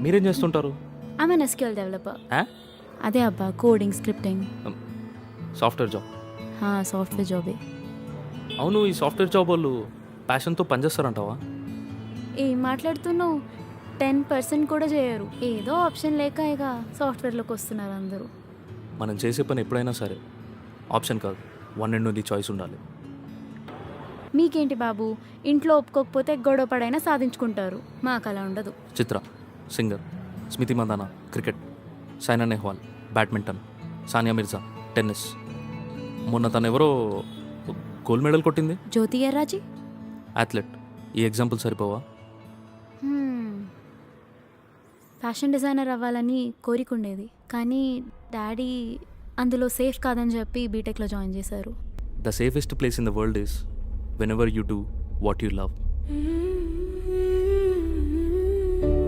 మీరేం చేస్తుంటారు? I'm N SQL developer. ఆ? అదే అబ్బా, coding, scripting. Software job. Software జాబే. అవును, ఈ సాఫ్ట్వేర్ జాబ్ వాళ్ళు ప్యాషన్తో పనిచేస్తారంటావా? ఏం మాట్లాడుతున్నావు? 10% కూడా చేయరు. ఏదో ఆప్షన్ లేక ఇక సాఫ్ట్వేర్లోకి వస్తున్నారు అందరూ. మనం చేసే పని ఎప్పుడైనా సరే ఆప్షన్ కాదు, వన్ అండ్ ఓన్లీ చాయిస్ ఉండాలి. మీకేంటి బాబు, ఇంట్లో ఒప్పుకోకపోతే గొడవ పడైనా సాధించుకుంటారు. మాకు అలా ఉండదు. Chitra singer, Smriti Mandhana cricket, Saina Nehwal badminton, Sania Mirza tennis. మొన్న తను ఎవరో గోల్డ్ మెడల్ కొట్టింది. జ్యోతి ఎర్రాజీ. అథ్లెట్. ఈ ఎగ్జాంపుల్ సరిపోవా? ఫ్యాషన్ డిజైనర్ అవ్వాలని కోరిక ఉండేది, కానీ డాడీ అందులో సేఫ్ కాదని చెప్పి బీటెక్లో జాయిన్ చేశారు. The safest place in the world is when ever you do what you love.